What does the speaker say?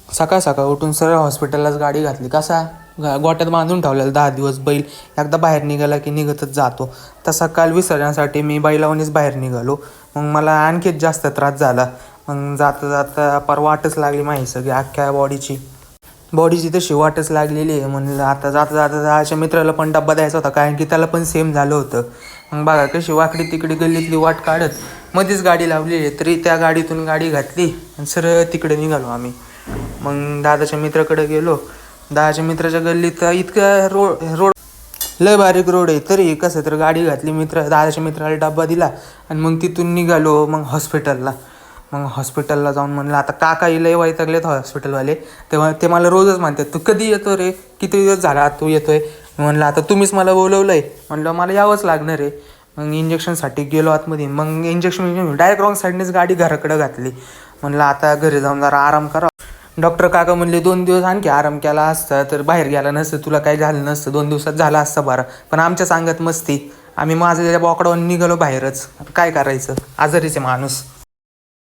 सकाळ सकाळ उठून सरळ हॉस्पिटललाच गाडी घातली. कसा गोट्यात बांधून ठेवलेला 10 दिवस बैल, एकदा बाहेर निघाला की निघतच जातो. तसा काल विसर्जनासाठी मी बैलावणीच बाहेर निघालो. मग मला आणखीच जास्त त्रास झाला. मग जाता जाता पार वाटच लागली माझी सगळी अख्ख्या बॉडीची तशी वाटच लागलेली आहे. म्हणलं आता जाता जाता अशा मित्राला पण डब्बा द्यायचा होता, कारण की त्याला पण सेम झालं होतं. मग बघा कशी वाकडी तिकडी गल्लीतली वाट काढत मध्येच गाडी लावलेली आहे, तरी त्या गाडीतून गाडी घातली आणि सरळ तिकडे निघालो आम्ही. मग दादाच्या मित्राकडे गेलो. दादाच्या मित्राच्या गल्लीत इतका रोड लय बारीक रोड आहे, तरी कसं तर गाडी घातली. दादाच्या मित्राला डब्बा दिला आणि मग तिथून निघालो मग हॉस्पिटलला. मग हॉस्पिटलला जाऊन म्हणलं आता काकाही लय वैतागलेत हॉस्पिटलवाले. तेव्हा ते मला रोजच म्हणतात, तू कधी येतो रे, किती दिवस झाला तू येतोय. म्हणलं आता तुम्हीच मला बोलवलं आहे, म्हणलं मला यावंच लागणार आहे. मग इंजेक्शनसाठी गेलो आतमध्ये. मग इंजेक्शन डायरेक्ट रॉंग साईडनेच गाडी घराकडं घातली. म्हणलं आता घरी जाऊन जरा आराम करा. डॉक्टर काका म्हणले 2 दिवस आणखी आराम केला असता तर बाहेर गेला नसतं, तुला काही झालं नसतं, 2 दिवसात झाला असता बरं. पण आमच्या सांगत मस्ती, आम्ही माझं त्या बोकडावर निघालो बाहेरच. काय करायचं, आजारीच आहे माणूस.